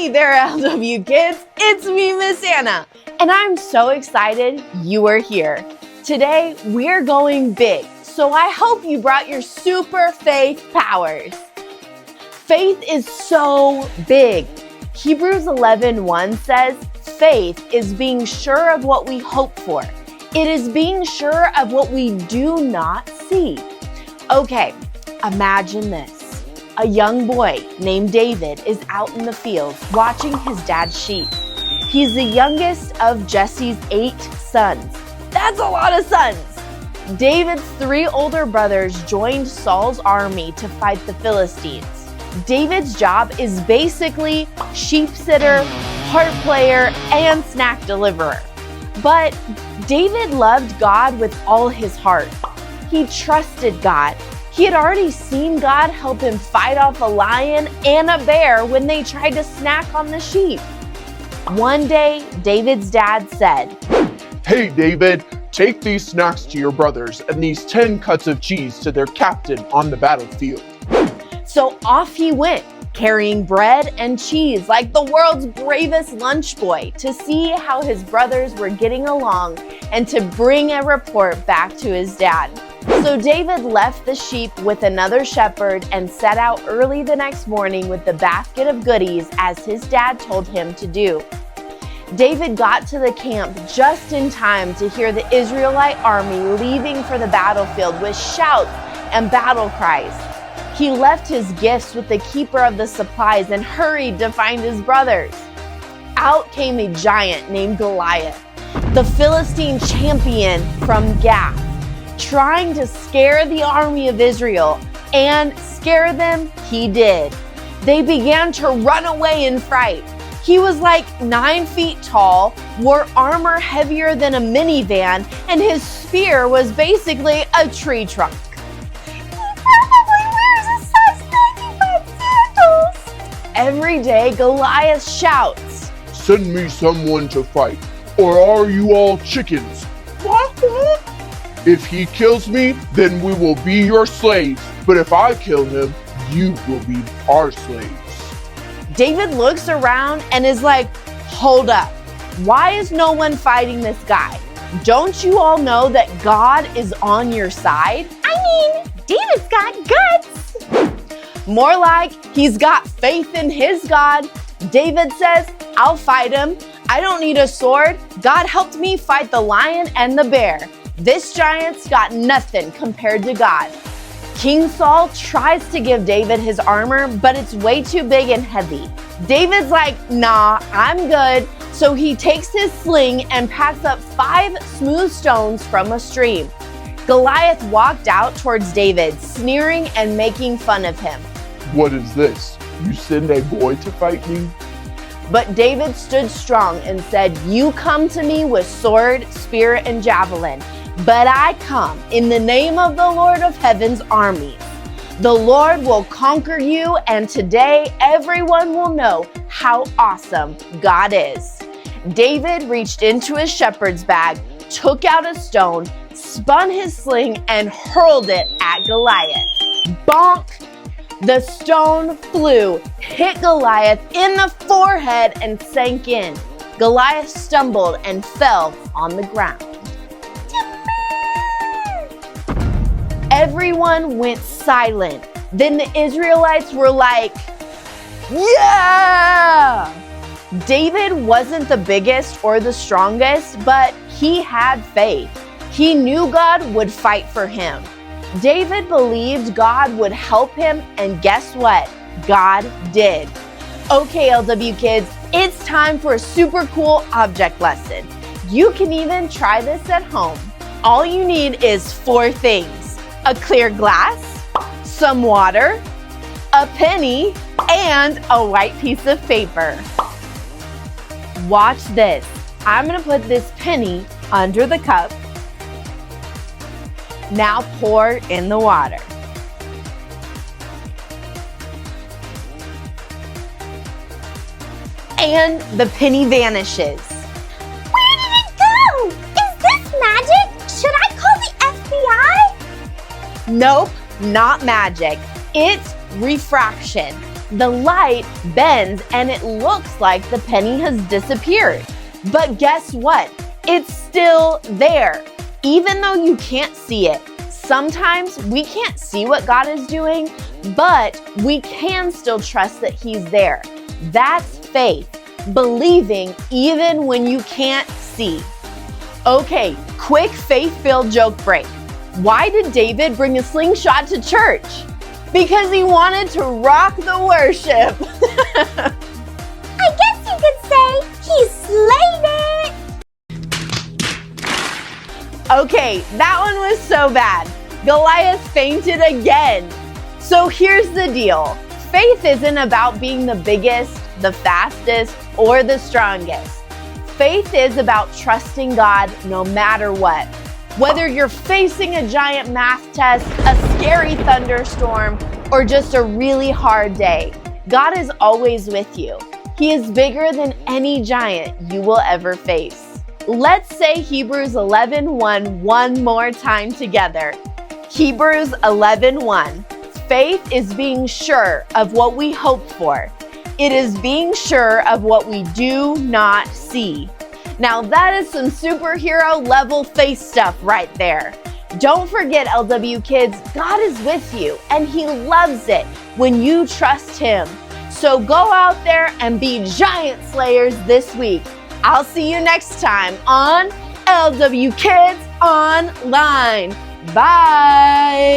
Hey there, LW kids, it's me, Miss Anna, and I'm so excited you are here. Today, we're going big, so I hope you brought your super faith powers. Faith is so big. Hebrews 11:1 says, faith is being sure of what we hope for. It is being sure of what we do not see. Okay, imagine this. A young boy named David is out in the fields watching his dad's sheep. He's the youngest of Jesse's 8 sons. That's a lot of sons. David's 3 older brothers joined Saul's army to fight the Philistines. David's job is basically sheep sitter, harp player, and snack deliverer. But David loved God with all his heart. He trusted God. He had already seen God help him fight off a lion and a bear when they tried to snack on the sheep. One day, David's dad said, "Hey David, take these snacks to your brothers and these 10 cuts of cheese to their captain on the battlefield." So off he went, carrying bread and cheese like the world's bravest lunch boy to see how his brothers were getting along and to bring a report back to his dad. So David left the sheep with another shepherd and set out early the next morning with the basket of goodies as his dad told him to do. David got to the camp just in time to hear the Israelite army leaving for the battlefield with shouts and battle cries. He left his gifts with the keeper of the supplies and hurried to find his brothers. Out came a giant named Goliath, the Philistine champion from Gath, trying to scare the army of Israel, and scare them he did. They began to run away in fright. He was like 9 feet tall, wore armor heavier than a minivan, and his spear was basically a tree trunk. Every day, Goliath shouts, "Send me someone to fight, or are you all chickens? If he kills me, then we will be your slaves, but if I kill him, you will be our slaves." David looks around and is like, hold up, why is no one fighting this guy? Don't you all know that God is on your side? I mean, David's got guts. More like he's got faith in his God. David says, I'll fight him. I don't need a sword. God helped me fight the lion and the bear. This giant's got nothing compared to God. King Saul tries to give David his armor, but it's way too big and heavy. David's like, nah, I'm good. So he takes his sling and packs up 5 smooth stones from a stream. Goliath walked out towards David, sneering and making fun of him. "What is this? You send a boy to fight me?" But David stood strong and said, you come to me with sword, spear, and javelin, but I come in the name of the Lord of Heaven's armies. The Lord will conquer you, and today everyone will know how awesome God is. David reached into his shepherd's bag, took out a stone, spun his sling, and hurled it at Goliath. Bonk! The stone flew, hit Goliath in the forehead, and sank in. Goliath stumbled and fell on the ground. Everyone went silent. Then the Israelites were like, yeah! David wasn't the biggest or the strongest, but he had faith. He knew God would fight for him. David believed God would help him, and guess what? God did. Okay, LW kids, it's time for a super cool object lesson. You can even try this at home. All you need is 4 things: a clear glass, some water, a penny, and a white piece of paper. Watch this. I'm gonna put this penny under the cup. Now pour in the water. And the penny vanishes. Where did it go? Is this magic? Should I call the FBI? Nope, not magic. It's refraction. The light bends and it looks like the penny has disappeared. But guess what? It's still there, even though you can't see it. Sometimes we can't see what God is doing, but we can still trust that He's there. That's faith, believing even when you can't see. Okay, quick faith-filled joke break. Why did David bring a slingshot to church? Because he wanted to rock the worship. I guess you could say he slayed it. Okay, that one was so bad. Goliath fainted again. So here's the deal. Faith isn't about being the biggest, the fastest, or the strongest. Faith is about trusting God no matter what. Whether you're facing a giant math test, a scary thunderstorm, or just a really hard day, God is always with you. He is bigger than any giant you will ever face. Let's say Hebrews 11:1 one more time together. Hebrews 11:1. Faith is being sure of what we hope for. It is being sure of what we do not see. Now that is some superhero level faith stuff right there. Don't forget, LW kids, God is with you and He loves it when you trust Him. So go out there and be giant slayers this week. I'll see you next time on LW Kids Online. Bye.